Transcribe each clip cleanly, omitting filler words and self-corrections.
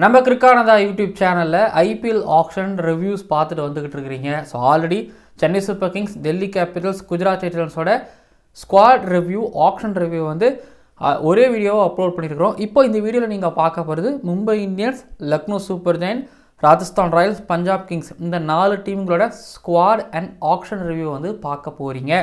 நம்ம கிரிக்கானதா யூடியூப் சேனலில் ஐபிஎல் ஆக்ஷன் ரிவ்யூஸ் பார்த்துட்டு வந்துக்கிட்டு இருக்கிறீங்க. So already Chennai Super Kings, Delhi Capitals, Gujarat டைட்டன்ஸோட ஸ்குவாட் ரிவ்யூ, ஆக்ஷன் ரிவ்யூ வந்து ஒரே வீடியோவை அப்லோட் பண்ணியிருக்கிறோம். இப்போ இந்த வீடியோவில் நீங்கள் பார்க்க போகிறது Mumbai Indians, Lucknow super giant, Rajasthan Royals, Punjab Kings இந்த 4 டீம்களோட ஸ்குவாட் அண்ட் ஆக்ஷன் ரிவ்யூ வந்து பார்க்க போகிறீங்க.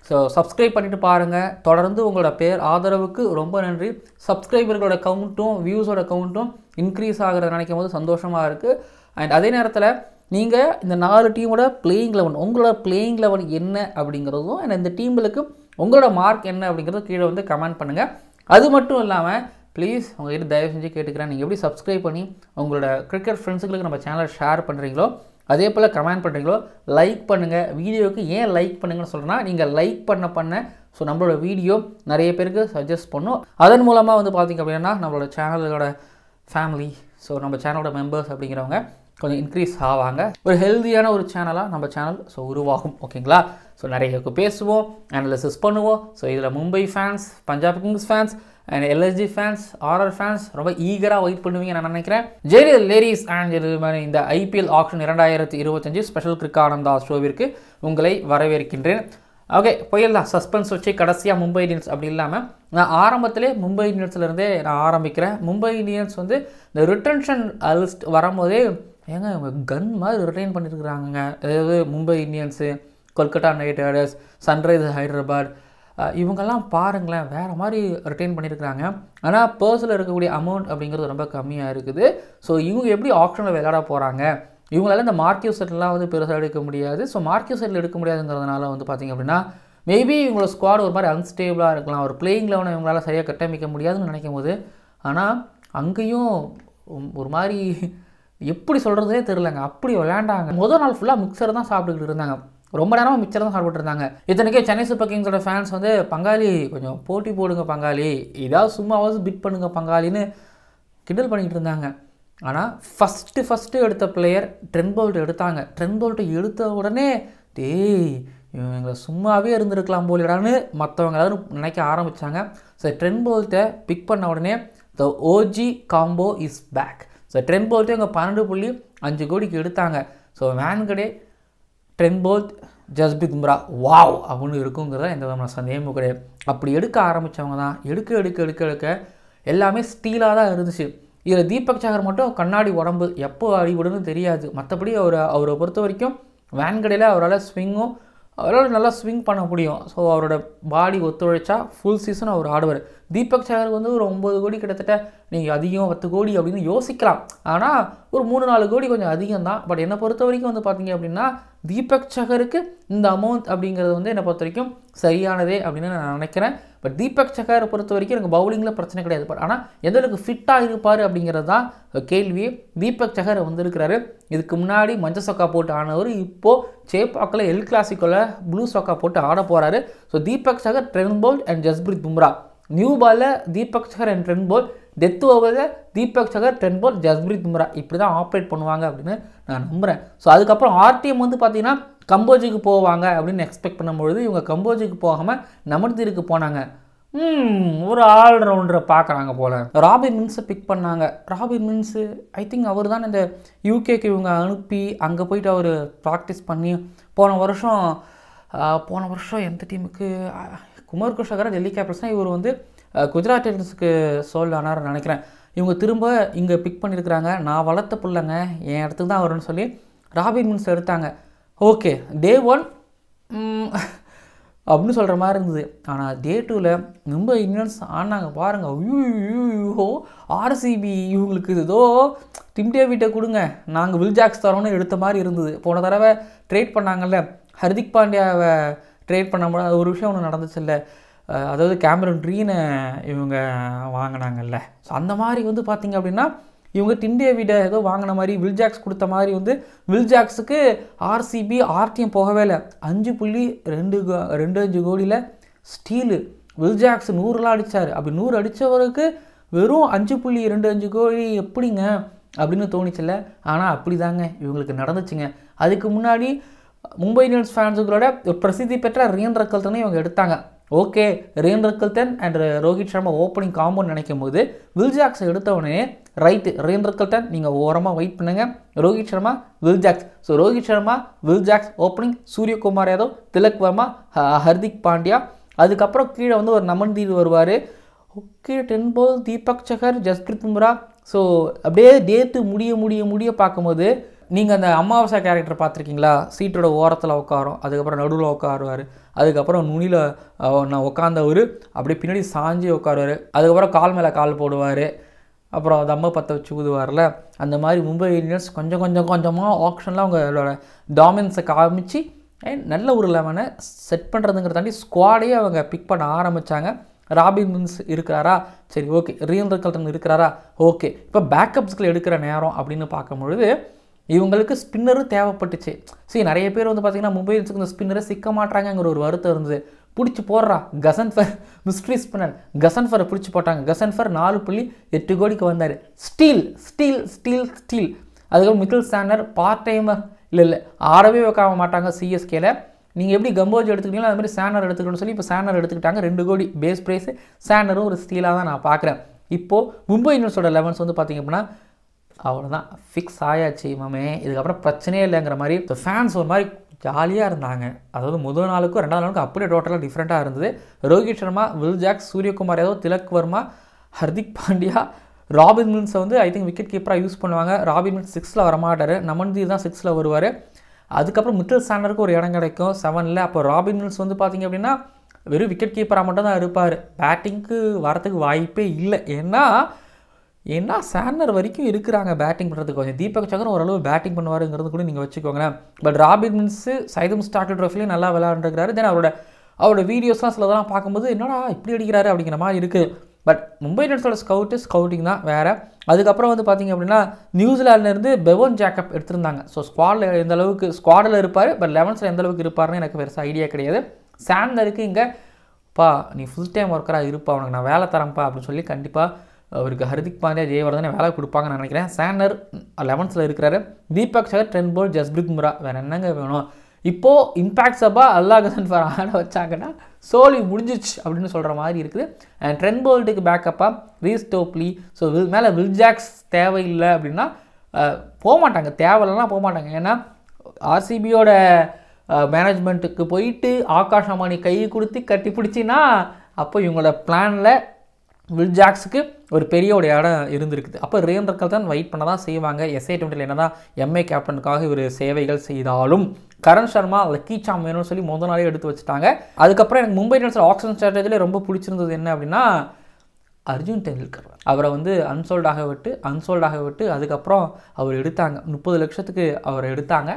ஸோ சப்ஸ்கிரைப் பண்ணிவிட்டு பாருங்கள். தொடர்ந்து உங்களோட பேர் ஆதரவுக்கு ரொம்ப நன்றி. சப்ஸ்கிரைபர்களோட கவுண்ட்டும் வியூஸோட கவுண்ட்டும் இன்க்ரீஸ் ஆகிறத நினைக்கும் போது சந்தோஷமாக இருக்குது. அண்ட் அதே நேரத்தில் நீங்கள் இந்த 4 டீமோட பிளேயிங் லெவன், உங்களோட பிளேயிங் லெவன் என்ன அப்படிங்கிறதும், அண்ட் இந்த டீம்களுக்கு உங்களோட மார்க் என்ன அப்படிங்கிறத கீழே வந்து கமெண்ட் பண்ணுங்கள். அது மட்டும் இல்லாமல் ப்ளீஸ் உங்கள்கிட்ட தயவு செஞ்சு கேட்டுக்கிறேன், நீங்கள் எப்படி சப்ஸ்கிரைப் பண்ணி உங்களோட கிரிக்கெட் ஃப்ரெண்ட்ஸுங்களுக்கு நம்ம சேனலை ஷேர் பண்ணுறீங்களோ, அதே போல் கமெண்ட் பண்ணுறீங்களோ, லைக் பண்ணுங்கள். வீடியோவுக்கு ஏன் லைக் பண்ணுங்கன்னு சொல்கிறேன்னா, நீங்கள் லைக் பண்ண ஸோ நம்மளோட வீடியோ நிறைய பேருக்கு சஜஸ்ட் பண்ணும். அதன் மூலமாக வந்து பார்த்திங்க அப்படின்னா நம்மளோட சேனலோட ஃபேமிலி, ஸோ நம்ம சேனலோட மெம்பர்ஸ் அப்படிங்கிறவங்க கொஞ்சம் இன்க்ரீஸ் ஆவாங்க. ஒரு ஹெல்த்தியான ஒரு சேனலாக நம்ம சேனல் உருவாகும். ஓகேங்களா? ஸோ நிறைய பேசுவோம், அனாலிசிஸ் பண்ணுவோம். ஸோ இதில் Mumbai fans, Punjab Kings fans and LSG fans, RR fans ரொம்ப ஈகராக வெயிட் பண்ணுவீங்க நான் நினைக்கிறேன். ஜெரி லேடிஸ் அண்ட் இந்த ஐபிஎல் ஆக்ஷன் 2025 ஸ்பெஷல் கிரிக்கானந்தா ஷோவிற்கு உங்களை வரவேற்கின்றேன். ஓகே, போயிடலாம். சஸ்பென்ஸ் வச்சு கடைசியாக மும்பை இந்தியன்ஸ் அப்படி இல்லாமல் நான் ஆரம்பத்திலே மும்பை இந்தியன்ஸ்லேருந்தே நான் ஆரம்பிக்கிறேன். மும்பை இந்தியன்ஸ் வந்து இந்த ரிட்டன்ஷன் லிஸ்ட் வரும்போதே ஏங்க கன் மாதிரி ரிட்டைன் பண்ணியிருக்கிறாங்க. அதாவது Mumbai Indians, Kolkata night Riders, Sunrisers Hyderabad, இவங்கெல்லாம் பாருங்களேன் வேறு மாதிரி ரிட்டைன் பண்ணியிருக்கிறாங்க. ஆனால் பர்ஸில் இருக்கக்கூடிய அமௌண்ட் அப்படிங்கிறது ரொம்ப கம்மியாக இருக்குது. ஸோ இவங்க எப்படி ஆப்ஷனில் விளையாட போகிறாங்க? இவங்களால இந்த மார்க்கியூ செட்லாம் வந்து பெருசாக எடுக்க முடியாது. ஸோ மார்க்கியூ செட்டில் எடுக்க முடியாதுங்கிறதுனால வந்து பார்த்திங்க அப்படின்னா மேபி இவங்களோட ஸ்குவாட் ஒரு மாதிரி அன்ஸ்டேபிளாக இருக்கலாம். ஒரு பிளேயிங் லெவனை இவங்களால் சரியாக கட்டமைக்க முடியாதுன்னு நினைக்கும் போது, ஆனால் அங்கேயும் ஒரு மாதிரி எப்படி சொல்கிறதே தெரிலங்க, அப்படி விளையாண்டாங்க. முதல் நாள் ஃபுல்லாக மிக்சர் தான் சாப்பிட்டுக்கிட்டு இருந்தாங்க. ரொம்ப நேரமாக மிக்சர் தான் சாப்பிட்டு இருந்தாங்க. இத்தனைக்கே சென்னை சூப்பர் கிங்ஸோட ஃபேன்ஸ் வந்து பங்காளி கொஞ்சம் போட்டி போடுங்க பங்காளி, ஏதாவது சும்மாவது பிட் பண்ணுங்க பங்காளின்னு கிண்டல் பண்ணிக்கிட்டு இருந்தாங்க. ஆனால் ஃபஸ்ட்டு எடுத்த பிளேயர் ட்ரெண்ட் போல்ட் எடுத்தாங்க. ட்ரெண்ட் போல்ட்டை எடுத்த உடனே இவங்களை சும்மாவே இருந்திருக்கலாம் போலிடான்னு மற்றவங்க எல்லாரும் நினைக்க ஆரம்பித்தாங்க. ஸோ ட்ரெண்ட் போல்ட்டை பிக் பண்ண உடனே the OG combo is back. So Trent போல்ட்டை இவங்க 12.5 கோடிக்கு எடுத்தாங்க. So Wankhede, Trent Boult, Jasprit Bumrah wow அப்படின்னு இருக்குங்கிறத எந்த விதமான சந்தேகமும் கிடையாது. அப்படி எடுக்க ஆரம்பித்தவங்க தான் எடுக்க எல்லாமே ஸ்டீலாக தான் இருந்துச்சு. இதில் தீபக் சஹர் மட்டும் கண்ணாடி உடம்பு, எப்போ அடிபடுன்னு தெரியாது. மற்றபடி அவரை பொறுத்த வரைக்கும் வேன்கடையில் அவரால் நல்லா ஸ்விங் பண்ண முடியும். ஸோ அவரோட பாடி ஒத்துழைச்சா ஃபுல் சீசன் அவர் ஆடுவார். தீபக் சஹருக்கு வந்து ஒரு 9 கோடி கிட்டத்தட்ட நீங்கள் அதிகம் 10 கோடி அப்படின்னு யோசிக்கலாம். ஆனால் ஒரு 3-4 கோடி கொஞ்சம் அதிகம் தான். பட் என்னை பொறுத்த வரைக்கும் வந்து பார்த்தீங்க அப்படின்னா தீபக் சஹருக்கு இந்த அமௌண்ட் அப்படிங்கிறது வந்து என்னை பொறுத்த வரைக்கும் சரியானதே அப்படின்னு நான் நினைக்கிறேன். பட் தீபக் சஹரை பொறுத்த வரைக்கும் எனக்கு பவுலிங்கில் பிரச்சனை கிடையாது. பட் ஆனால் எந்தளவுக்கு ஃபிட்டாக இருப்பார் அப்படிங்கிறது தான் கேள்வி. தீபக் சஹர் வந்திருக்கிறாரு. இதுக்கு முன்னாடி மஞ்சள் சொக்கா போட்டு ஆனவர் இப்போது சேப்பாக்கில் எல் கிளாசிக்கோவில் ப்ளூ சொக்கா போட்டு ஆட போகிறாரு. So Deepak Sahar, Trent Boult and Jasprit Bumrah. New பாலில் தீபக் சஹர் அண்ட் ட்ரெண்ட் போல்ட், டெத் ஓவரில் தீபக் சஹர், ட்ரெண்ட் போல்ட், ஜஸ்பிரித் பும்ரா இப்படி தான் ஆப்ரேட் பண்ணுவாங்க அப்படின்னு நான் நம்புகிறேன். ஸோ அதுக்கப்புறம் ஆர்டிஎம் வந்து பார்த்திங்கன்னா கம்போஜுக்கு போவாங்க அப்படின்னு எக்ஸ்பெக்ட் பண்ணும்பொழுது இவங்க கம்போஜுக்கு போகாமல் நமன்தீருக்கு போனாங்க. ஒரு ஆல்ரவுண்டரை பார்க்குறாங்க போல். ராபின் மின்ஸை பிக் பண்ணாங்க. ராபின் மின்ஸு ஐ திங்க் அவர் தான் இந்த யூகேக்கு இவங்க அனுப்பி அங்கே போயிட்டு அவர் ப்ராக்டிஸ் பண்ணி போன வருஷம் எந்த டீமுக்கு குமார் குஷாகரா டெல்லி கேபிட்டல்ஸ்னால் இவர் வந்து குஜராத் டைட்டன்ஸுக்கு சோல்ட் ஆனார்னு நினைக்கிறேன். இவங்க திரும்ப இங்கே பிக் பண்ணியிருக்கிறாங்க. நான் வளர்த்த பிள்ளைங்க என் இடத்துக்கு தான் வரும்னு சொல்லி ராபின் மின்ஸ் எடுத்தாங்க. ஓகே, டே 1 அப்படின்னு சொல்கிற மாதிரி இருந்தது. ஆனால் டே 2ல் மும்பை இந்தியன்ஸ் ஆனாங்க பாருங்கள். ஐயோ ஆர்சிபி இவங்களுக்கு ஏதோ டிம் டேவிட்டை கொடுங்க, நாங்கள் வில் ஜாக்ஸ் தரோன்னு எடுத்த மாதிரி இருந்தது. போன தடவை ட்ரேட் பண்ணாங்கல்ல, ஹர்திக் பாண்டியாவை ட்ரேட் பண்ணும்போது அது ஒரு விஷயம் ஒன்று நடந்துச்சு இல்லை, அதாவது கேமரன் க்ரீனை இவங்க வாங்கினாங்கல்ல. ஸோ அந்த மாதிரி வந்து பார்த்திங்க அப்படின்னா இவங்க டிம் டேவிட்டை ஏதோ வாங்கின மாதிரி வில் ஜாக்ஸ் கொடுத்த மாதிரி வந்து வில் ஜாக்ஸுக்கு ஆர்சிபி ஆர்டிஎம் போகவே இல்லை. 5.25 கோடியில் ஸ்டீலு. வில் ஜாக்ஸ் 100 அடித்தார். அப்படி 100 அடித்தவருக்கு வெறும் 5.25 கோடி எப்படிங்க அப்படின்னு தோணிச்சில்ல. ஆனால் அப்படி தாங்க இவங்களுக்கு நடந்துச்சுங்க. அதுக்கு முன்னாடி மும்பை இந்தியன்ஸ் ஃபேன்ஸுகளோட ஒரு பிரசித்தி பெற்ற ரியன் ரக்கல்ட்டனை இவங்க எடுத்தாங்க. Okay Ryan Rickelton and Rohit Sharma opening காம்போன்னு நினைக்கும் போது வில் ஜாக்ஸை எடுத்தவொடனே ரைட்டு ரெயின் ரிக்கல்டன் நீங்கள் ஓரமாக வெயிட் பண்ணுங்கள், Rohit Sharma Will Jacks. So Rohit Sharma Will Jacks opening, Suryakumar Yadav, Tilak Varma, Hardik Pandya. அதுக்கப்புறம் கீழே வந்து ஒரு நமன்தீர் வருவார். Okay 10 ball Deepak Chahar, Jasprit Bumrah. So அப்படியே டேட்டு முடிய பார்க்கும்போது நீங்கள் அந்த அமாவாசை கேரக்டர் பார்த்துருக்கீங்களா? சீட்டோட ஓரத்தில் உட்காரும், அதுக்கப்புறம் நடுவில் உட்காருவார், அதுக்கப்புறம் நுனியில் நான் உட்காந்தவர் அப்படியே பின்னாடி சாஞ்சி உட்காருவார், அதுக்கப்புறம் கால் மேலே கால் போடுவார், அப்புறம் தம்மை பற்ற வச்சு ஊதுவார்ல. அந்த மாதிரி மும்பை இந்தியன்ஸ் கொஞ்சமாக ஆப்ஷனில் அவங்களோட டாமினன்ஸை காமிச்சு நல்ல ஒரு 11 செட் பண்ணுறதுங்கிற தாண்டி ஸ்குவாடையே அவங்க பிக் பண்ண ஆரம்பித்தாங்க. ராபின் வில்லியம்ஸ் இருக்கிறாரா, சரி ஓகே. ரெயின் ரிக்கல்டன் இருக்கிறாரா, ஓகே. இப்போ பேக்கப்ஸ்கள் எடுக்கிற நேரம் அப்படின்னு பார்க்கும்பொழுது இவங்களுக்கு ஸ்பின்னரும் தேவைப்பட்டுச்சு. சரி நிறைய பேர் வந்து பார்த்திங்கன்னா மும்பை இந்தியன்ஸுக்கு இந்த ஸ்பின்னரை சிக்க மாட்டாங்கிற ஒரு வருத்தம் இருந்தது. பிடிச்சி போடுறா கசன்ஃபர், மிஸ்ட்ரி ஸ்பின்னர் கசன்ஃபரை பிடிச்சி போட்டாங்க. கசன்ஃபர் 4.8 கோடிக்கு வந்தார். ஸ்டீல். அதுக்கப்புறம் மிக்கல் சாண்டர் பார்ட் டைமர் இல்லை ஆறவே வைக்க மாட்டாங்க சிஎஸ்கேல. நீங்கள் எப்படி கம்போஜ் எடுத்துக்கிட்டீங்களோ அது மாதிரி சாண்டர் எடுத்துக்கணும்னு சொல்லி இப்போ சாண்டர் எடுத்துக்கிட்டாங்க. 2 கோடி பேஸ் ப்ரைஸு. சாண்டரும் ஒரு ஸ்டீலாக தான் நான் பார்க்குறேன். இப்போது மும்பை இந்தியன்ஸோட 11 வந்து பார்த்திங்க அப்படின்னா அவ்வளோதான் ஃபிக்ஸ் ஆயாச்சு மாமே, இதுக்கப்புறம் பிரச்சனையே இல்லைங்கிற மாதிரி ஃபேன்ஸ் ஒரு மாதிரி ஜாலியாக இருந்தாங்க. அதாவது முதல் நாளுக்கும் 2வது நாளுக்கும் அப்படியே டோட்டலாக டிஃப்ரெண்ட்டாக இருந்தது. Rohit Sharma, Will Jacks, Suryakumar Yadav, Tilak Varma, Hardik Pandya, Robin வில்லியம்ஸை வந்து ஐ திங்க் விக்கெட் கீப்பராக யூஸ் பண்ணுவாங்க. ராபின் வில்லியம்ஸ் 6ல் வரமாட்டார், நமன்தீர் தான் 6ல் வருவார். அதுக்கப்புறம் மிட்டல் சாண்டருக்கு ஒரு இடம் கிடைக்கும் 7ல். அப்போ ராபின் வில்லியம்ஸ் வந்து பார்த்திங்க அப்படின்னா வெறும் விக்கெட் கீப்பராக மட்டும் தான் இருப்பார், பேட்டிங்க்கு வரத்துக்கு வாய்ப்பே இல்லை. ஏன்னா சாண்டர் வரைக்கும் இருக்கிறாங்க பேட்டிங் பண்ணுறதுக்கு. கொஞ்சம் தீபக் சகர் ஓரளவு பேட்டிங் பண்ணுவாருங்கிறது கூட நீங்கள் வச்சுக்கோங்களேன். பட் ராபின் வில்லியம்ஸு சைதும் ஸ்டார்ட் ட்ரோஃபிலையும் நல்லா விளையாண்டுருக்காரு. தென் அவரோட வீடியோஸ்லாம் சிலதெல்லாம் பார்க்கும்போது என்னடா இப்படி அடிக்கிறாரு அப்படிங்கிற மாதிரி இருக்குது. பட் மும்பை இந்தியன்ஸோட ஸ்கவுட்டிங் தான் வேறு. அதுக்கப்புறம் வந்து பார்த்திங்க அப்படின்னா நியூசிலாண்ட்லேருந்து பெவன் ஜேக்கப் எடுத்திருந்தாங்க. ஸோ ஸ்குவாடில் இருப்பார், பட் 11ல் எந்த அளவுக்கு இருப்பார்னு எனக்கு பெருசாக ஐடியா கிடையாது. சாண்டருக்கு இங்கே நீ ஃபுல் டைம் ஒர்க்கராக இருப்பா, உனக்கு நான் வேலை தரேன்ப்பா அப்படின்னு சொல்லி கண்டிப்பாக அவருக்கு ஹர்திக் பாண்டியா, ஜெயவர்தனை வேலை கொடுப்பாங்கன்னு நினைக்கிறேன். சாண்டர் 11ல் இருக்கிறாரு. தீபக் சகர், 10 ball ஜஸ்பிரித் பும்ரா. வேறு என்னங்க வேணும்? இப்போது இம்பாக்ட் சபா கசன்ஃபர் ஆட வச்சாங்கன்னா சோலி முடிஞ்சிச்சு அப்படின்னு சொல்கிற மாதிரி இருக்குது. அண்ட் 10 ball பேக்கப்பாக ரீஸ் டோப்லி. ஸோ மேலே வில் ஜாக்ஸ் தேவையில்லை அப்படின்னா போக மாட்டாங்க, தேவையில்லைன்னா போக மாட்டாங்க. ஏன்னா ஆர்சிபியோட மேனேஜ்மெண்ட்டுக்கு போயிட்டு ஆகாஷ் அம்பானி கை கொடுத்து கட்டி பிடிச்சின்னா அப்போ இவங்களோட பிளானில் வில் ஜாக்ஸுக்கு ஒரு பெரிய ஒரு இடம் இருந்திருக்குது. அப்போ ரெயின் ரிக்கல்டன் வெயிட் பண்ண தான் செய்வாங்க. SA20 என்ன தான் எம்ஏ கேப்டனுக்காக இவர் சேவைகள் செய்தாலும் கரண் சர்மா, லக்கி சாம் வேணும்னு சொல்லி முதல் நாளே எடுத்து வச்சுட்டாங்க. அதுக்கப்புறம் எனக்கு மும்பை இந்தியன்ஸ் ஆக்ஷன் ஸ்ட்ராட்டஜியில் ரொம்ப பிடிச்சிருந்தது என்ன அப்படின்னா அர்ஜுன் டெண்டுல்கர். அவரை வந்து அன்சோல்டாக விட்டு அதுக்கப்புறம் அவர் எடுத்தாங்க. 30 லட்சத்துக்கு அவரை எடுத்தாங்க.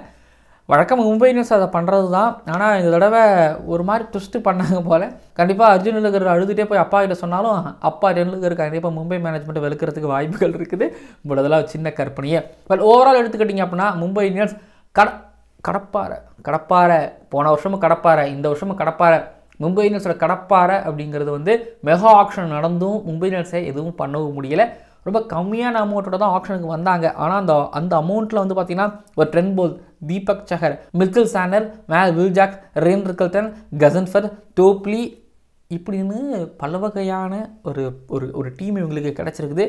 வழக்கம் மும்பை இந்தியன்ஸ் அதை பண்ணுறது தான். ஆனால் இந்த தடவை ஒரு மாதிரி ட்விஸ்ட்டு பண்ணாங்க போல். கண்டிப்பாக அர்ஜுன் டெண்டுல்கர் அழுதுகிட்டே போய் அப்பா கிட்ட சொன்னாலும் அப்பா டெண்டுல்கர் கண்டிப்பாக மும்பை மேனேஜ்மெண்ட்டை வெளுக்கிறதுக்கு வாய்ப்புகள் இருக்குது. பட் அதெல்லாம் சின்ன கற்பனையே. பட் ஓவரால் எடுத்துக்கிட்டிங்க அப்படின்னா மும்பை இந்தியன்ஸ் கடப்பாறை போன வருஷமும் கடப்பாறை, இந்த வருஷமும் கடப்பாறை. மும்பை இந்தியன்ஸோட கடப்பாறை அப்படிங்கிறது வந்து மெகா ஆக்ஷன் நடந்தும் மும்பை இந்தியன்ஸை எதுவும் பண்ணவும் முடியலை. ரொம்ப கம்மியான அமௌண்ட்டோட தான் ஆப்ஷனுக்கு வந்தாங்க. ஆனால் அந்த அமௌண்ட்டில் வந்து பார்த்திங்கன்னா ஒரு 10 ball Deepak Chahar, Mitchell Santner, Will Jacks, Ryan Rickelton, Ghazanfar, Topley இப்படின்னு பல வகையான ஒரு டீம் இவங்களுக்கு கிடச்சிருக்குது.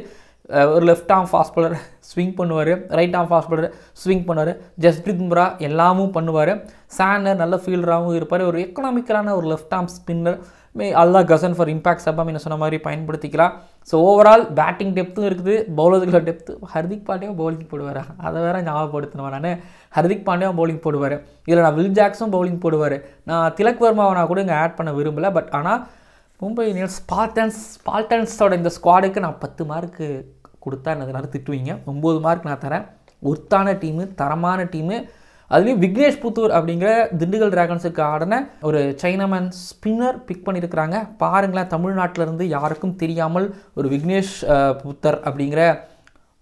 ஒரு left arm fast bowler swing பண்ணுவார், right arm fast bowler swing பண்ணுவார், ஜஸ்பிரித் பும்ரா எல்லாமும் பண்ணுவார். சாண்டர் நல்ல ஃபீல்டராகவும் இருப்பார். ஒரு எக்கனாமிக்கலான ஒரு left arm spinner. Ghazanfar impact சப்பா என்ன சொன்ன மாதிரி பயன்படுத்திக்கலாம். ஸோ ஓவரால் பேட்டிங் டெப்த்தும் இருக்குது, பவுலர்களோட டெப்த்து. ஹர்திக் பாண்டியாவும் பவுலிங் போடுவார், அதை வேறு ஞாபகப்படுத்தினவன் நான். ஹர்திக் பாண்டியாவும் பவுலிங் போடுவார். இதில் நான் வில் ஜாக்ஸும் பவுலிங் போடுவார். நான் திலக் வர்மாவை நான் கூட இங்கே ஆட் பண்ண விரும்பலை. பட் ஆனால் மும்பை இந்தியன்ஸ் ஸ்பால்டன்ஸோட இந்த ஸ்குவாடுக்கு நான் 10 மார்க்கு கொடுத்தா என்ன திட்டுவீங்க. 9 மார்க் நான் தரேன். ஒர்த்தான டீமு, தரமான டீமு. அதுலேயும் விக்னேஷ் புத்தூர் அப்படிங்கிற திண்டுக்கல் டிராகன்ஸுக்கு ஆடின ஒரு சைனாமேன் ஸ்பின்னர் பிக் பண்ணியிருக்கிறாங்க. பாருங்களேன், தமிழ்நாட்டிலேருந்து யாருக்கும் தெரியாமல் ஒரு விக்னேஷ் புத்தர் அப்படிங்கிற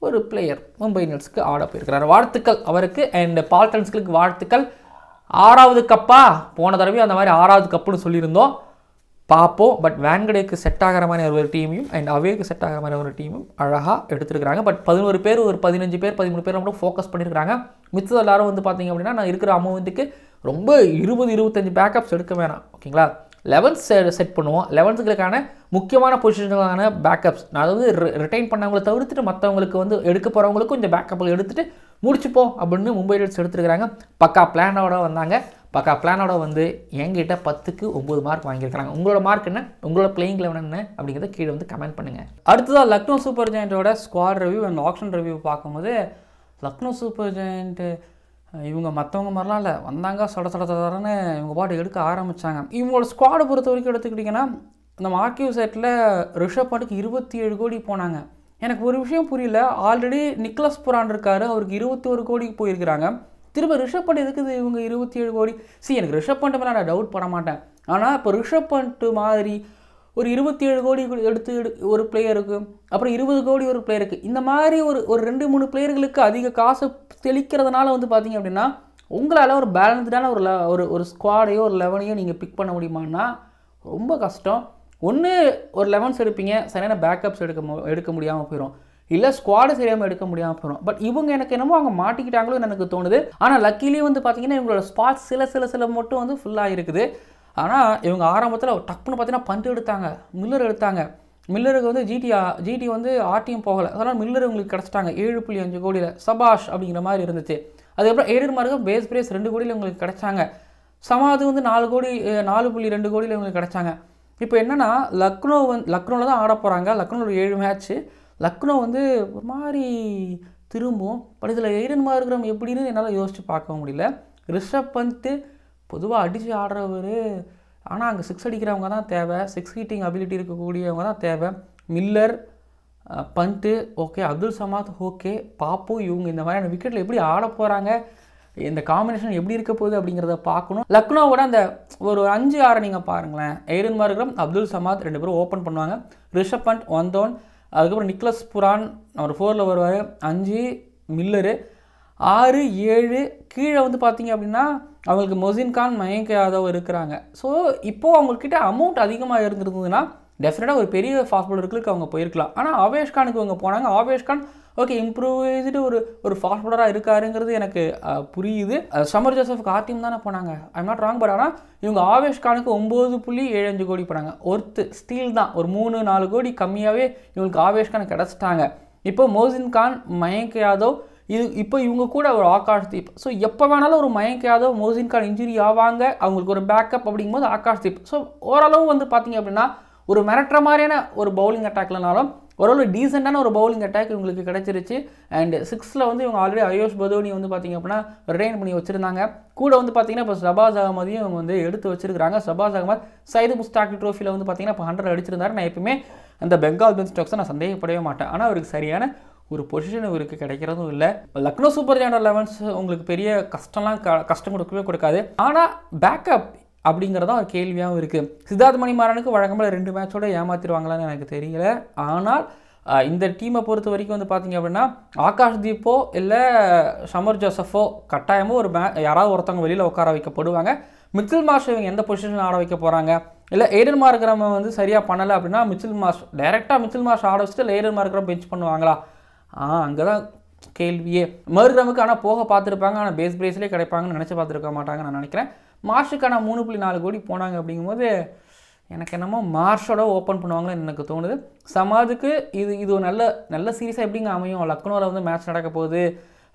ஒரு பிளேயர் மும்பை இந்தியன்ஸுக்கு ஆட போயிருக்கிறார். வாழ்த்துக்கள் அவருக்கு. அண்ட் பால்டன்ஸ்களுக்கு வாழ்த்துக்கள். 6வது கப்பா? போன தடவை அந்த மாதிரி 6வது கப்புன்னு சொல்லியிருந்தோம், பார்ப்போம். பட் வேங்கடேக்கு செட் ஆகிற மாதிரி ஒரு டீமையும் அண்ட் அவேக்கு செட் ஆகிற மாதிரி ஒரு டீமும் அழகாக எடுத்துருக்காங்க. பட் 11 பேர், ஒரு 15 பேர் 13 பேர் மட்டும் ஃபோக்கஸ் பண்ணியிருக்காங்க. மிச்சம் எல்லாரும் வந்து பார்த்திங்க அப்படின்னா நான் இருக்கிற அமௌண்ட்டுக்கு ரொம்ப 20-25 பேக்கப்ஸ் எடுக்க வேணாம், ஓகேங்களா? 11th செட் பண்ணுவோம். 11th முக்கியமான பொசிஷன்களான பேக்கப்ஸ், அதாவது ரிட்டைன் பண்ணவங்களை தவிர்த்துட்டு மற்றவங்களுக்கு வந்து எடுக்க போகிறவங்களுக்கும் இந்த பேக்கப்பில் எடுத்துகிட்டு முடிச்சுப்போம் அப்படின்னு மும்பை இந்தியன்ஸ் எடுத்துருக்காங்க. பக்கா பிளானோட வந்தாங்க. பக்கா பிளானோட வந்து என்கிட்ட 10க்கு 9 மார்க் வாங்கியிருக்காங்க. உங்களோட மார்க் என்ன, உங்களோட பிளேயிங் லெவன் என்ன அப்படிங்கிறத கீழே வந்து கமெண்ட் பண்ணுங்கள். அடுத்ததாக லக்னோ சூப்பர் ஜெயண்ட்டோட squad review and auction review பார்க்கும்போது லக்னோ சூப்பர் ஜெயண்ட்டு இவங்க மற்றவங்க மாதிரிலாம் இல்லை, வந்தாங்க சடன்னு இவங்க பாட்டு எடுக்க ஆரம்பித்தாங்க. இவங்களோட ஸ்குவாடை பொறுத்த வரைக்கும் எடுத்துக்கிட்டிங்கன்னா நம்ம ஆர்கியூ செட்டில் ரிஷப் பண்ட்டுக்கு 27 கோடி போனாங்க. எனக்கு ஒரு விஷயம் புரியல. ஆல்ரெடி நிக்லஸ் புரான் இருக்கார், அவருக்கு 21 கோடிக்கு போயிருக்கிறாங்க. திரும்ப ரிஷப் பண்ட் எதுக்குது இவங்க 27 கோடி? எனக்கு ரிஷப் பண்ட் மேலே நான் டவுட் பண்ண மாட்டேன். ஆனால் இப்போ ரிஷப் பண்ட் மாதிரி ஒரு 27 கோடி எடுத்து ஒரு பிளேயருக்கு, அப்புறம் 20 கோடி ஒரு பிளேயருக்கு, இந்த மாதிரி ஒரு 2-3 பிளேயர்களுக்கு அதிக காசு தெளிக்கிறதுனால வந்து பார்த்தீங்க அப்படின்னா உங்களால் ஒரு பேலன்ஸ்டான ஒரு ஸ்குவாடையோ ஒரு 11ஐயோ நீங்கள் பிக் பண்ண முடியுமான்னா ரொம்ப கஷ்டம். ஒன்று ஒரு 11s எடுப்பீங்க, சரியான பேக்கப்ஸ் எடுக்க முடியாமல் போயிடும், இல்லை ஸ்குவாடு சரியாமல் எடுக்க முடியாமல் போயிடும். பட் இவங்க எனக்கு என்னமோ அவங்க மாட்டிக்கிட்டாங்களோ எனக்கு தோணுது. ஆனால் லக்கிலேயே வந்து பார்த்தீங்கன்னா இவங்களோட ஸ்பாட்ஸ் சில மட்டும் வந்து ஃபுல்லாக இருக்குது. ஆனால் இவங்க ஆரம்பத்தில் டக்குன்னு பார்த்தீங்கன்னா பண்ட் எடுத்தாங்க, மில்லர் எடுத்தாங்க. மில்லருக்கு வந்து ஜிடி வந்து ஆர்டிஎம் போகலை, அதனால் மில்லர் உங்களுக்கு கிடச்சிட்டாங்க 7.5 கோடியில். சபாஷ் அப்படிங்கிற மாதிரி இருந்துச்சு. அதுக்கப்புறம் ஏடர் மார்க்கம் பேஸ் 2 கோடியில் உங்களுக்கு கிடச்சாங்க. சமாது வந்து 4.2 கோடியில் உங்களுக்கு கிடச்சாங்க. இப்போ என்னென்னா லக்னோவில் தான் ஆட போகிறாங்க. லக்னோவில் 7 மேட்ச்சு. லக்னோ வந்து ஒரு மாதிரி திரும்பும். பட் இதில் ஏடன் மார்க்கம் எப்படின்னு என்னால் யோசித்து பார்க்க முடியல. ரிஷப் பண்ட்டு பொதுவாக அடித்து ஆடுறவர், ஆனால் அங்கே 6 அடிக்கிறவங்க தான் தேவை, 6 ஹீட்டிங் அபிலிட்டி இருக்கக்கூடியவங்க தான் தேவை. மில்லர், பண்ட்டு ஓகே, அப்துல் சமாத் ஓகே, பாப்பு, இவங்க இந்த மாதிரியான விக்கெட்டில் எப்படி ஆட போகிறாங்க, இந்த காம்பினேஷன் எப்படி இருக்க போகுது அப்படிங்கிறத பார்க்கணும். லக்னோவோட அந்த ஒரு 5-6 நீங்கள் பாருங்களேன். ஏடன் மார்க்கம், அப்துல் சமாத் 2 பேரும் ஓப்பன் பண்ணுவாங்க. ரிஷப் பண்ட் 1 down, அதுக்கப்புறம் நிக்லஸ் புரான் நம்பர் 4ல் வருவார். 5 மில்லரு, 6, 7 கீழே வந்து பார்த்தீங்க அப்படின்னா அவங்களுக்கு மொசின் கான், மயங்க் யாதவ் இருக்கிறாங்க. ஸோ இப்போது அவங்கக்கிட்ட அமௌண்ட் அதிகமாக இருந்திருந்ததுன்னா டெஃபினட்டாக ஒரு பெரிய ஃபாஸ்ட் பவுலர்களுக்கு அவங்க போயிருக்கலாம். ஆனால் ஆவேஷ் கானுக்கு அவங்க போனாங்க. ஆவேஷ் கான் ஓகே இம்ப்ரூவைஸ்டு ஒரு ஃபாஸ்ட் பவுலராக இருக்காருங்கிறது எனக்கு புரியுது. சமர் ஜோசஃப்க்கு ஆர்டிஎம் தானே போனாங்க, ஐம் நாட் ராங். பட் ஆனால் இவங்க ஆவேஷ் கானுக்கு 9.75 கோடி போனாங்க. ஒர்த்து ஸ்டீல் தான், ஒரு 3-4 கோடி கம்மியாகவே இவங்களுக்கு ஆவேஷ் கான் கிடச்சிட்டாங்க. இப்போ மொசின் கான், மயங்க் யாதவ், இப்போ இவங்க கூட ஒரு ஆகாஷ்தீப். ஸோ எப்போ வேணாலும் ஒரு மயங்க் யாதவ், மொசின் கான் இன்ஜுரி ஆவாங்க, அவங்களுக்கு ஒரு பேக்கப் அப்படிங்கும்போது ஆகாஷ்தீப். ஸோ ஓரளவு வந்து பார்த்தீங்க அப்படின்னா ஒரு மிரட்டுற மாதிரியான ஒரு பவுலிங் அட்டாக்லனாலும் ஓரளவு டீசெண்டான ஒரு பவுலிங் அட்டாக் இவங்களுக்கு கிடைச்சிருச்சு. அண்ட் 6ல் வந்து இவங்க ஆல்ரெடி அயோஷ் பதோனி வந்து பார்த்தீங்க அப்படின்னா ரிட்டைன் பண்ணி வச்சுருந்தாங்க. கூட வந்து பார்த்தீங்கன்னா இப்போ ஷபாஸ் அகமதையும் இவங்க வந்து எடுத்து வச்சிருக்காங்க. ஷபாஸ் அகமத் சைது முஸ்டாக் ட்ரோஃபியில் வந்து பார்த்தீங்கன்னா இப்போ 100 அடிச்சிருந்தாரு. நான் எப்பவுமே அந்த பெங்கால் பென் ஸ்டாக்ஸை நான் சந்தேகப்படவே மாட்டேன். ஆனால் அவருக்கு சரியான ஒரு பொசிஷன் இவருக்கு கிடைக்கிறதும் இல்லை. லக்னோ சூப்பர் ஜெயண்ட் 11s உங்களுக்கு பெரிய கஷ்டம் கொடுக்காது. ஆனால் பேக்கப் அப்படிங்கிறதான் ஒரு கேள்வியாகவும் இருக்குது. சித்தார்த் மணிமாறனுக்கு வழக்கமாக 2 மேட்சோட ஏமாற்றிடுவாங்களான்னு எனக்கு தெரியல. ஆனால் இந்த டீமை பொறுத்த வரைக்கும் வந்து பார்த்தீங்க அப்படின்னா ஆகாஷ்தீப்போ இல்லை சமர் ஜோசஃபோ கட்டாயமோ யாராவது ஒருத்தவங்க வெளியில் உட்கார வைக்கப்படுவாங்க. மிச்சில் மார்ஷ் இவங்க எந்த பொசிஷனில் ஆட வைக்க போகிறாங்க, இல்லை ஏடன் மார்க்ரம் வந்து சரியாக பண்ணலை அப்படின்னா டைரெக்டாக மிச்சில் மார்ஷ் ஆட வச்சுட்டு இல்லை ஏடன் மார்க்ரம் பெஞ்ச் பண்ணுவாங்களா? அங்கே தான் கேள்வியே. மர்க்ரமுக்கு ஆனால் போக பார்த்துருப்பாங்க, ஆனால் பேஸ் பிரேஸ்லேயே கிடைப்பாங்கன்னு நினச்சி பார்த்துருக்க மாட்டாங்க நான் நினைக்கிறேன். மார்ஷுக்கான 3.4 கோடி போனாங்க. அப்படிங்கும்போது எனக்கு என்னமோ மார்ஷோட ஓப்பன் பண்ணுவாங்கன்னு எனக்கு தோணுது. சமாதுக்கு இது ஒரு நல்ல சீரியஸாக எப்படிங்க அமையும்? லக்னோவில் வந்து மேட்ச் நடக்க போகுது,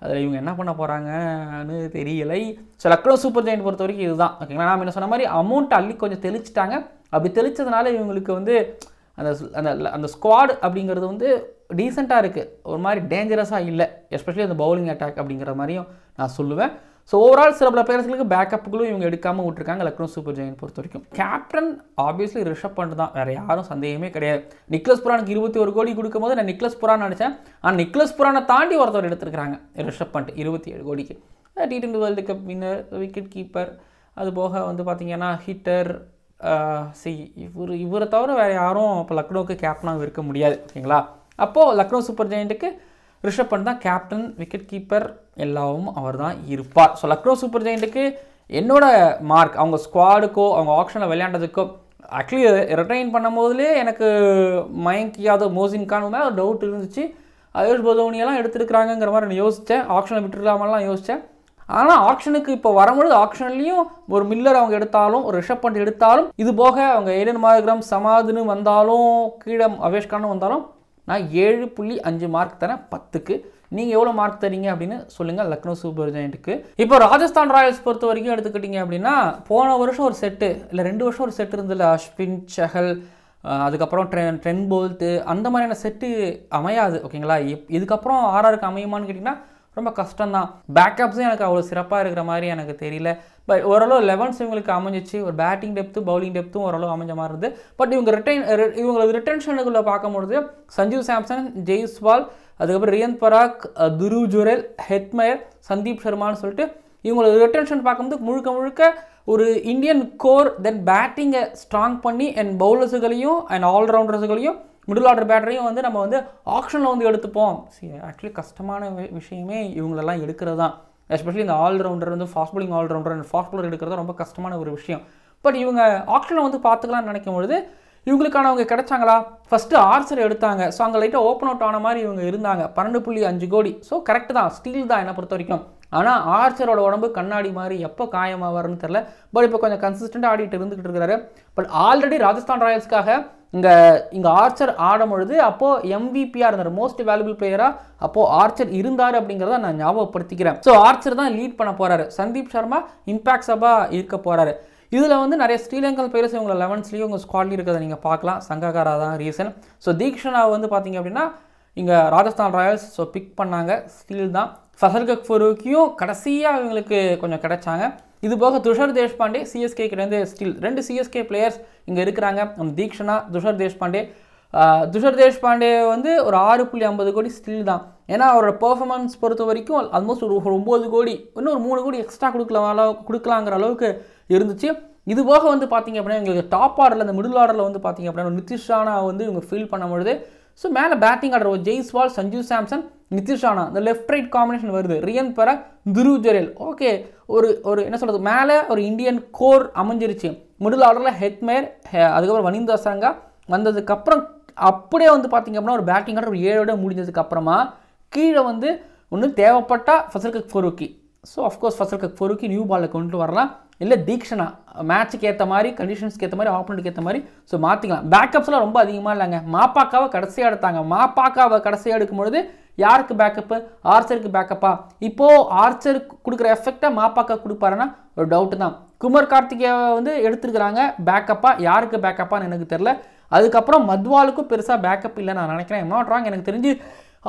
அதில் இவங்க என்ன பண்ண போகிறாங்கன்னு தெரியலை. ஸோ லக்னோ சூப்பர் ஜெயண்ட் பொறுத்த வரைக்கும் இதுதான் ஓகேங்களா. நான் என்ன சொன்ன மாதிரி அமௌண்ட் அள்ளி கொஞ்சம் தெளிச்சிட்டாங்க. அப்படி தெளித்ததுனால இவங்களுக்கு வந்து அந்த ஸ்குவாட் அப்படிங்கிறது வந்து டீசெண்டாக இருக்குது, ஒரு மாதிரி டேஞ்சரஸாக இல்லை, எஸ்பெஷலி அந்த பவுலிங் அட்டாக் அப்படிங்கிற மாதிரியும் நான் சொல்லுவேன். ஸோ ஓவரால் சில பல பிளேயர்ஸ்களுக்கு பேக்கப்புகளும் இவங்க எடுக்காமல் விட்டுருக்காங்க லக்னோ சூப்பர் ஜெயண்ட் பொறுத்த வரைக்கும். கேப்டன் ஆப்வியஸ்லி ரிஷப் பண்ட் தான், வேறு யாரும் சந்தேகமே கிடையாது. நிக்லஸ் புரானுக்கு 21 கோடி கொடுக்கும் போது நான் நிக்லஸ் புரான் நினச்சேன். ஆனால் நிக்லஸ் புரானை தாண்டி ஒருத்தர் எடுத்துருக்காங்க ரிஷப் பண்ட் 27 கோடிக்கு. T20 world cup winner, wicket keeper, அது போக வந்து பார்த்திங்கன்னா ஹிட்டர். இவரை தவிர வேறு யாரும் இப்போ லக்னோவுக்கு கேப்டனாக இருக்க முடியாது ஓகேங்களா. அப்போது லக்னோ சூப்பர் ஜெயண்ட்டுக்கு ரிஷப் பண்ட் தான் கேப்டன், விக்கெட் கீப்பர் எல்லாவும் அவர் தான் இருப்பார். ஸோ லக்னோ சூப்பர் ஜெயண்ட்டுக்கு என்னோட மார்க் அவங்க ஸ்குவாடுக்கோ அவங்க ஆப்ஷனில் விளையாண்டதுக்கோ ஆக்சுவலி ரிட்டைன் பண்ணும் போதுலேயே எனக்கு மயங்க் யாதவ், மொசின் கான் மேலே ஒரு டவுட் இருந்துச்சு. அயோஷ் பதோனியெல்லாம் எடுத்துருக்காங்கிற மாதிரி நான் யோசித்தேன். ஆப்ஷனை விட்டுருக்காமலாம் யோசித்தேன். ஆனால் ஆக்ஷனுக்கு இப்போ வரும்பொழுது ஆக்ஷன்லேயும் ஒரு மில்லர் அவங்க எடுத்தாலும் ஒரு ரிஷப் பண்ட் எடுத்தாலும் இது போக அவங்க ஏடன் மார்க்ரம் சமாதுன்னு வந்தாலும் கீழே அவேஷ்கானும் வந்தாலும் நான் 7.5 மார்க் தரேன் 10க்கு. நீங்கள் எவ்வளோ மார்க் தரீங்க அப்படின்னு சொல்லுங்கள் லக்னோ சூப்பர் ஜெயண்ட்டுக்கு. இப்போ ராஜஸ்தான் ராயல்ஸ் பொறுத்த வரைக்கும் எடுத்துக்கிட்டிங்க அப்படின்னா போன வருஷம் ஒரு செட்டு இல்லை 2 வருஷம் ஒரு செட் இருந்ததில்ல, அஸ்வின் சஹல் அதுக்கப்புறம் ட்ரென் போல்ட்டு அந்த மாதிரியான செட்டு அமையாது ஓகேங்களா. இதுக்கப்புறம் ஆர்ஆருக்கு அமையுமான்னு கேட்டிங்கன்னா ரொம்ப கஷ்டம்தான். பேக்கப்ஸும் எனக்கு அவ்வளோ சிறப்பாக இருக்கிற மாதிரி எனக்கு தெரியல. பட் ஓரளவு 11 இவங்களுக்கு அமைஞ்சிச்சு. ஒரு பேட்டிங் டெப்த்து பவுலிங் டெப்த்தும் ஓரளவு அமைஞ்ச மாதிரி இருந்தது. பட் இவங்களது ரிட்டன்ஷனுக்குள்ளே பார்க்கும்பொழுது சஞ்சு சாம்சன், ஜெய்ஸ்வால், அதுக்கப்புறம் ரியன் பராக், துருவ் ஜுரேல், ஹெட்மயர், சந்தீப் சர்மான்னு சொல்லிட்டு இவங்களோட ரிட்டன்ஷன் பார்க்கும்போது முழுக்க முழுக்க ஒரு இந்தியன் கோர் தென் பேட்டிங்கை ஸ்ட்ராங் பண்ணி அண்ட் பவுலர்ஸுகளையும் அண்ட் ஆல்ரவுண்டர்ஸுகளையும் மிடில் ஆர்டர் பேட்டரையும் வந்து நம்ம வந்து ஆக்ஷனில் வந்து எடுத்துப்போம். ஆக்சுவலி கஷ்டமான விஷயமே இவங்களெல்லாம் எடுக்கிறது தான். எஸ்பெஷலி இந்த ஆல்ரவுண்டர் வந்து fast bowling allrounder and fast bowler எடுக்கிறது ரொம்ப கஷ்டமான ஒரு விஷயம். பட் இவங்க ஆக்ஷனில் வந்து பார்த்துக்கலாம்னு நினைக்கும் பொழுது இவங்களுக்கான அவங்க கிடைச்சாங்களா? ஃபஸ்ட்டு ஆர்ச்சர் எடுத்தாங்க. ஸோ அங்கே லைட்டாக ஓப்பன் அவுட் ஆன மாதிரி இவங்க இருந்தாங்க. 12.5 கோடி. ஸோ கரெக்டு தான், ஸ்டீல் தான் என்னை பொறுத்த வரைக்கும். ஆனால் ஆர்ச்சரோட உடம்பு கண்ணாடி மாதிரி எப்போ காயமாவார்னு தெரில. பட் இப்போ கொஞ்சம் கன்சிஸ்டண்ட்டாக ஆடிட்டு இருந்துகிட்டு இருக்கிறாரு. பட் ஆல்ரெடி ராஜஸ்தான் ராயல்ஸ்க்காக இங்கே ஆர்ச்சர் ஆடும் பொழுது அப்போது எம்விபியாக இருந்தார், மோஸ்ட் வேல்யூபிள் பிளேயராக அப்போது ஆர்ச்சர் இருந்தார் அப்படிங்கிறத நான் ஞாபகப்படுத்திக்கிறேன். ஸோ ஆர்ச்சர் தான் லீட் பண்ண போகிறாரு. சந்தீப் சர்மா இம்பாக்ட் சபாக இருக்க போகிறாரு. இதில் வந்து நிறைய ஸ்ரீலங்கன் பிளேயர்ஸ் இவங்க 11ஸ்லேயும் உங்கள் ஸ்குவாட்லேயும் இருக்கிறத நீங்கள் பார்க்கலாம். சங்ககாரா தான் ரீசன். ஸோ தீக்ஷனா வந்து பார்த்தீங்க அப்படின்னா இங்கே ராஜஸ்தான் ராயல்ஸ் ஸோ பிக் பண்ணாங்க, ஸ்டீல் தான். ஃபசல் ஃபரூக்கியும் கடைசியாக இவங்களுக்கு கொஞ்சம் கிடைச்சாங்க. இது போக துஷர் தேஷ்பாண்டே சிஎஸ்கேக்கிலேருந்து ஸ்டீல். 2 சிஎஸ்கே பிளேயர்ஸ் இங்கே இருக்கிறாங்க. தீக்ஷனா, துஷர் தேஷ்பாண்டே. துஷர் தேஷ்பாண்டே வந்து ஒரு 6.50 கோடி ஸ்டீல் தான். ஏன்னா அவரோட பெர்ஃபார்மன்ஸ் பொறுத்த வரைக்கும் ஆல்மோஸ்ட் ஒரு 9 கோடி இன்னும் ஒரு 3 கோடி எக்ஸ்ட்ரா கொடுக்கலாங்கிற அளவுக்கு இருந்துச்சு. இது போக வந்து பார்த்திங்க அப்படின்னா எங்களுக்கு டாப் ஆர்டரில் இந்த மிடில் ஆர்டரில் வந்து பார்த்திங்க அப்படின்னா நிதிஷ் ராணா வந்து இவங்க ஃபீல் பண்ணும்பொழுது ஸோ மேலே பேட்டிங் ஆர்டர் ஜெய்ஸ்வால், சஞ்சு சாம்சன், நிதிஷ் ராணா இந்த லெஃப்ட் ரைட் காம்பினேஷன் வருது. ரியன் பராக், துருவ் ஜுரேல். ஓகே, ஒரு என்ன சொல்கிறது, மேலே ஒரு இந்தியன் கோர் அமைஞ்சிருச்சு. மிடில் ஆர்டரில் ஹெட்மேர், அதுக்கப்புறம் வனிந்த அசரங்கா வந்ததுக்கப்புறம் அப்படியே வந்து பார்த்திங்க அப்படின்னா ஒரு பேட்டிங் ஆர்டர் ஒரு 7 முடிஞ்சதுக்கப்புறமா கீழே வந்து ஒன்று தேவைப்பட்டால் Fazal Farooqi. So of course Fazal Farooqi new பாலில் கொண்டு வரலாம். இல்லை தீக்ஷனா மேட்சுக்கு ஏற்ற மாதிரி கண்டிஷன்ஸ்க்கு ஏற்ற மாதிரி ஆப்போனண்ட்டுக்கு ஏற்ற மாதிரி ஸோ மாற்றிக்கலாம். பேக்கப்ஸ்லாம் ரொம்ப அதிகமாக இல்லைங்க. மாப்பாக்காவை கடைசியாக எடுத்தாங்க. மாப்பாக்காவை கடைசியாக எடுக்கும்பொழுது யாருக்கு பேக்கப்பு? ஆர்ச்சருக்கு பேக்கப்பா? இப்போது ஆர்ச்சருக்கு கொடுக்குற எஃபெக்டாக மாப்பாக்கா கொடுப்பாருன்னா ஒரு டவுட்டு தான். குமார் கார்த்திகேவை வந்து எடுத்துருக்குறாங்க பேக்கப்பா. யாருக்கு பேக்கப்பான்னு எனக்கு தெரில. அதுக்கப்புறம் மத்வாலுக்கும் பெருசாக பேக்கப் இல்லை நான் நினைக்கிறேன். Not wrong. எனக்கு தெரிஞ்சு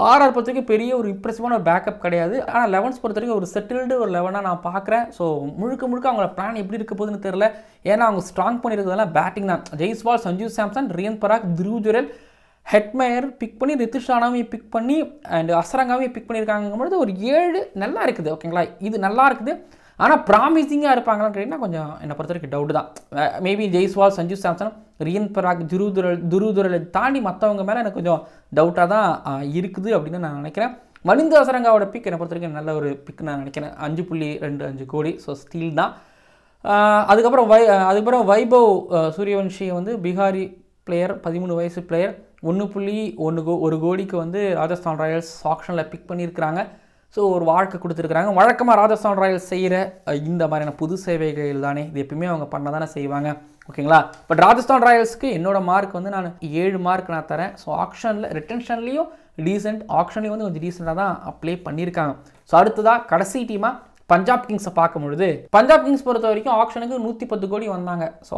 ஆர்ஆர் பொறுத்த வரைக்கும் பெரிய ஒரு இம்ப்ரெசிவான ஒரு பேக்கப் கிடையாது. ஆனால் 11ஸ் பொறுத்த வரைக்கும் ஒரு செட்டில்டு ஒரு 11ஆக நான் பார்க்குறேன். ஸோ முழுக்க அவங்களோட பிளான் எப்படி இருக்க போகுதுன்னு தெரில. ஏன்னா அவங்க ஸ்ட்ராங் பண்ணியிருக்கிறதெல்லாம் பேட்டிங் தான். ஜெய்ஸ்வால், சஞ்சு சாம்சன், ரியன் பராக், துருவ் ஜுரேல், ஹெட்மயர் பிக் பண்ணி நிதிஷ் ராணாவையும் பிக் பண்ணி அண்ட் அசரங்காவையும் பிக் பண்ணியிருக்காங்கும்பொழுது ஒரு 7 நல்லா இருக்குது. ஓகேங்களா, இது நல்லா இருக்குது. ஆனால் ப்ராமிசிங்காக இருப்பாங்களான்னு கேட்டிங்கன்னா கொஞ்சம் என்னை பொறுத்த வரைக்கும் டவுட் தான். மேபி ஜெய்ஸ்வால், சஞ்சு சாம்சன், ரியன் பராக், துருவ் ஜுரேலை தாண்டி மற்றவங்க மேலே எனக்கு கொஞ்சம் டவுட்டாக தான் இருக்குது அப்படின்னு நான் நினைக்கிறேன். வனிந்த அசரங்காவோட பிக் என்னை பொறுத்த வரைக்கும் நல்ல ஒரு பிக் நான் நினைக்கிறேன். 5.25 கோடி. ஸோ ஸ்டீல் தான். அதுக்கப்புறம் வைபவ் சூரியவன்ஷி வந்து பீகாரி பிளேயர், 13 வயசு பிளேயர். 1.1 கோடிக்கு வந்து ராஜஸ்தான் ராயல்ஸ் ஆக்ஷனில் பிக் பண்ணியிருக்கிறாங்க. ஸோ ஒரு வாழ்க்கை கொடுத்துருக்குறாங்க. வழக்கமாக ராஜஸ்தான் ராயல்ஸ் செய்கிற இந்த மாதிரியான புது சேவைகள் தானே, இது எப்பயுமே அவங்க பண்ண தானே செய்வாங்க. ஓகேங்களா. பட் ராஜஸ்தான் ராயல்ஸ்க்கு என்னோட மார்க் வந்து நான் 7 மார்க் நான் தரேன். ஸோ ஆக்ஷனில் ரிட்டன்ஷன்லேயும் டீசென்ட், ஆக்ஷன்லேயும் வந்து கொஞ்சம் டீசெண்டாக தான் அப்ளை பண்ணியிருக்காங்க. ஸோ அடுத்ததாக கடைசி டீமாக பஞ்சாப் கிங்ஸை பார்க்கும் பொழுது பஞ்சாப் கிங்ஸ் பொறுத்த வரைக்கும் ஆக்ஷனுக்கு 110 கோடி வந்தாங்க. ஸோ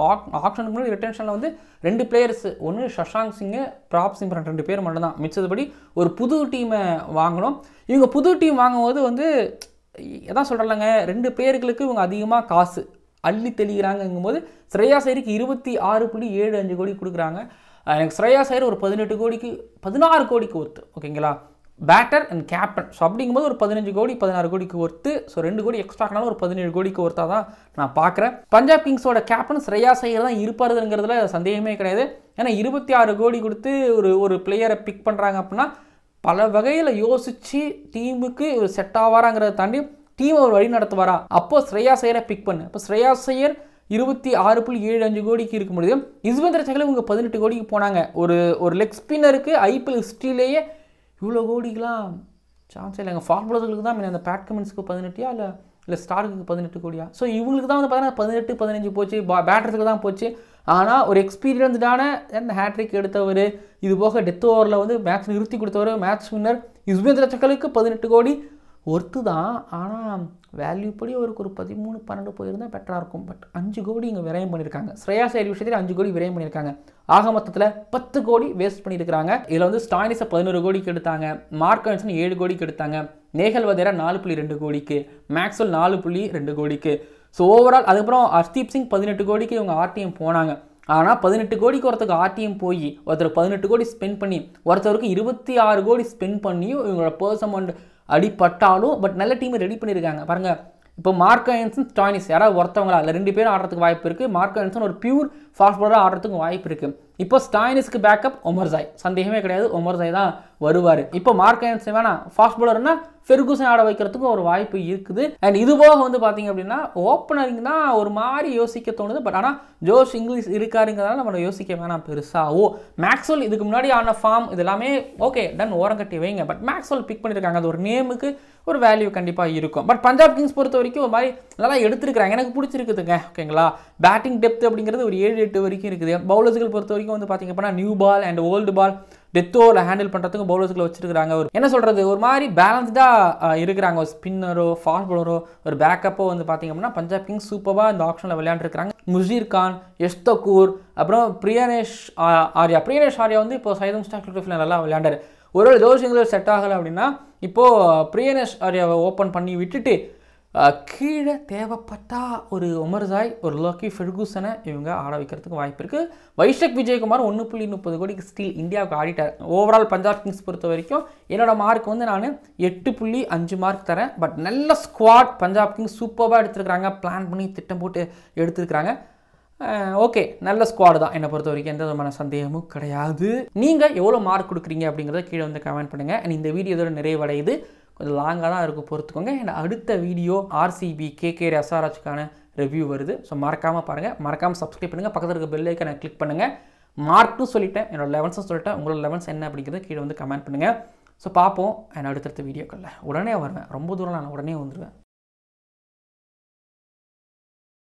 ஆக்ஷனுக்கு முன்னாடி ரிட்டன்ஷனில் வந்து 2 பிளேயர்ஸ், ஒன்று சஷாங்க் சிங்கு, பிராப் சிம்ரன் 2 பேர் மட்டும் தான். மிச்சதுபடி ஒரு புது டீமை வாங்கணும். இவங்க புது டீம் வாங்கும்போது வந்து எதான் சொல்கிறாங்க, 2 பேர்களுக்கு இவங்க அதிகமாக காசு அள்ளி தெளிகிறாங்கங்கும்போது ஸ்ரேயாஸ் ஐயருக்கு 26.75 கோடி கொடுக்குறாங்க. எனக்கு ஸ்ரேயாஸ் ஐயர் ஒரு 16 கோடிக்கு ஒர்த்து. ஓகேங்களா, பேட்டர் அண்ட் கேப்டன். ஸோ அப்படிங்கும்போது ஒரு 15 கோடி 16 கோடிக்கு ஒர்த்து. ஸோ 2 கோடி எக்ஸ்ட்ரானாலும் ஒரு 17 கோடிக்கு ஒர்த்தாக தான் நான் பார்க்குறேன். பஞ்சாப் கிங்ஸோட கேப்டன் ஸ்ரேயாஸ் ஐயர் தான் இருப்பாருங்கிறதுல சந்தேகமே கிடையாது. ஏன்னா 26 கோடி கொடுத்து ஒரு பிளேயரை பிக் பண்ணுறாங்க அப்படின்னா பல வகையில் யோசித்து டீமுக்கு ஒரு செட் ஆவாராங்கிறத தாண்டி டீமை ஒரு வழி நடத்துவாரா. அப்போது ஸ்ரேயாஸ் ஐயரை பிக் பண்ணு. இப்போ ஸ்ரேயாஸ் ஐயர் 26.75 கோடிக்கு இருக்க முடியும். யுஸ்வேந்திர சகல் இவங்க 18 கோடிக்கு போனாங்க. ஒரு லெக் ஸ்பின்னருக்கு ஐபிஎல் ஹிஸ்ட்ரியிலேயே இவ்வளோ கோடிக்கெலாம் சான்ஸ் இல்லைங்க. ஃபார்முலர்களுக்கு தான் அந்த பேட் கமெண்ட்ஸ்க்கு 18 இல்லை இல்லை ஸ்டார்க்கு 18 கோடியா? ஸோ இவங்களுக்கு தான் வந்து பார்த்தீங்கன்னா 18-15 போச்சு, பேட்டர்ஸுக்கு தான் போச்சு. ஆனால் ஒரு எக்ஸ்பீரியன்ஸ்டான ஹேட்ரிக் எடுத்தவர், இது போக டெத் ஓவரில் வந்து மேட்ச் நிறுத்தி கொடுத்தவர், மேட்ச் வின்னர் யுஸ்வேந்திர சஹலுக்கு 18 கோடி ஒர்த்து தான். ஆனால் வேல்யூ படி அவருக்கு ஒரு 13-12 போயிருந்தால் பெட்டராக இருக்கும். பட் 5 கோடி இங்கே விரயம் பண்ணியிருக்காங்க. ஸ்ரேயாஸ் ஐயர் விஷயத்தில் 5 கோடி விரயம் பண்ணியிருக்காங்க. ஆக மொத்தத்தில் 10 கோடி வேஸ்ட் பண்ணியிருக்காங்க. இதில் வந்து ஸ்டாயினிஸை 11 கோடிக்கு எடுத்தாங்க, மார்க் ஆன்சன் 7 கோடிக்கு எடுத்தாங்க, நேகல் வதேரா 4.2 கோடிக்கு, மேக்ஸ்வெல் 4.2 கோடிக்கு. ஸோ ஓவரால் அதுக்கப்புறம் ஹர்தீப் சிங் 18 கோடிக்கு இவங்க ஆர்டிஎம் போனாங்க. ஆனால் 18 கோடிக்கு ஒருத்தருக்கு ஆர்டிஎம் போய் ஒருத்தர் 18 கோடி ஸ்பெண்ட் பண்ணி ஒருத்தருக்கு 26 கோடி ஸ்பெண்ட் பண்ணியும் இவங்களோட பர்ஸ் அமௌண்ட் அடிப்பட்டாலும் பட் நல்ல டீமை ரெடி பண்ணியிருக்காங்க பாருங்கள். இப்போ மார்க் ஆன்சன் ஸ்டாயினிஸ் யாராவது ஒருத்தவங்களா இல்லை 2 பேரும் ஆடுறதுக்கு வாய்ப்பு இருக்குது. மார்க் ஆன்சன் ஒரு பியூர் ஃபாஸ்ட் பாலராக ஆடுறதுக்கு வாய்ப்பு இருக்குது. இப்போ ஸ்டாயினிஸ்க்கு பேக்கப் ஒமர்சாய், சந்தேகமே கிடையாது, ஒமர்சாய் தான் வருவார். இப்போ மார்க் ஆன்சன் வேணாம், ஃபாஸ்ட் பாலர்னா ஃபெர்குசன் ஆட வைக்கிறதுக்கு ஒரு வாய்ப்பு இருக்குது. அண்ட் இது போக வந்து பார்த்தீங்க அப்படின்னா ஓப்பனரிங் தான் ஒரு மாதிரி யோசிக்க தோணுது. பட் ஆனால் ஜோஷ் இங்கிலீஷ் இருக்காருங்கிறதால நம்ம யோசிக்க வேணாம் பெருசாக. மேக்ஸ்வெல் இதுக்கு முன்னாடி ஆன ஃபார்ம் இது எல்லாமே ஓகே டன், ஓரம் கட்டி வைங்க. பட் மேக்ஸ்வெல் பிக் பண்ணியிருக்காங்க, அது ஒரு நேமுக்கு ஒரு வேல்யூ கண்டிப்பாக இருக்கும். பட் பஞ்சாப் கிங்ஸ் பொறுத்த வரைக்கும் ஒரு மாதிரி நல்லா எடுத்துருக்காங்க, எனக்கு பிடிச்சிருக்குதுங்க. ஓகேங்களா, பேட்டிங் டெப்த் அப்படிங்கிறது ஒரு 7-8 வரைக்கும் இருக்குது. பவுலர்ஸ்கள் பொறுத்த வரைக்கும் வந்து பார்த்தீங்க அப்படின்னா new ball and old ball death ஓவரில் ஹேண்டில் பண்ணுறதுக்கு பவுலர்ஸ்களை வச்சிருக்காங்க. ஒரு என்ன சொல்கிறது, ஒரு மாதிரி பேலன்ஸ்டாக இருக்கிறாங்க. ஒரு ஸ்பின்னரோ ஃபாஸ்ட் பாலரோ ஒரு பேக்கப்போ வந்து பார்த்தீங்க அப்படின்னா பஞ்சாப் கிங்ஸ் சூப்பராக இந்த ஆப்ஷனில் விளையாண்டுருக்காங்க. முஷீர் கான், யஷ்தக்கூர், அப்புறம் பிரியனேஷ் ஆர்யா வந்து இப்போ சைதம் ஸ்டாக் நல்லா விளையாண்டார். ஒருவேளை ஜோஷ் இங்கிலீஷ் செட் ஆகலை அப்படின்னா இப்போது பிரியனேஷ் ஆர்யாவை ஓப்பன் பண்ணி விட்டுட்டு கீழே தேவைப்பட்டா ஒரு ஒமர்சாய், ஒரு லோக்கி ஃபெர்குசனை இவங்க ஆட வைக்கிறதுக்கு வாய்ப்பு இருக்குது. வைஷக் விஜயகுமார் 1.30 கோடிக்கு ஸ்டீல் இந்தியாவுக்கு ஆடிட்டார். ஓவரால் பஞ்சாப் கிங்ஸ் பொறுத்த வரைக்கும் என்னோட மார்க் வந்து நான் 8.5 மார்க் தரேன். பட் நல்ல ஸ்குவாட் பஞ்சாப் கிங்ஸ் சூப்பராக எடுத்துருக்காங்க, பிளான் பண்ணி திட்டம் போட்டு எடுத்துருக்காங்க. ஓகே, நல்ல ஸ்குவாடு தான் என்னை பொறுத்த வரைக்கும், எந்த விதமான சந்தேகமும் கிடையாது. நீங்கள் எவ்வளோ மார்க் கொடுக்குறீங்க அப்படிங்கிறத கீழே வந்து கமெண்ட் பண்ணுங்கள். அண்ட் இந்த வீடியோ இதோட நிறைவடையுது, கொஞ்சம் லாங்காக தான் இருக்கும், பொறுத்துக்கோங்க. என் அடுத்த வீடியோ RCB KKR SRHக்கான ரிவ்யூ வருது. ஸோ மறக்காமல் பாருங்கள், மறக்காமல் சப்ஸ்கிரைப் பண்ணுங்கள், பக்கத்தில் இருக்க பெல் ஐக்கானை கிளிக் பண்ணுங்கள். மார்க்கும் சொல்லிட்டேன், என்னோட 11 சொல்லிட்டேன், உங்களோட 11 என்ன அப்படிங்கிறத கீழே வந்து கமெண்ட் பண்ணுங்கள். ஸோ பார்ப்போம். என் அடுத்தடுத்த வீடியோக்களில் உடனே வருவேன், ரொம்ப தூரம் நான் உடனே வந்துடுவேன்.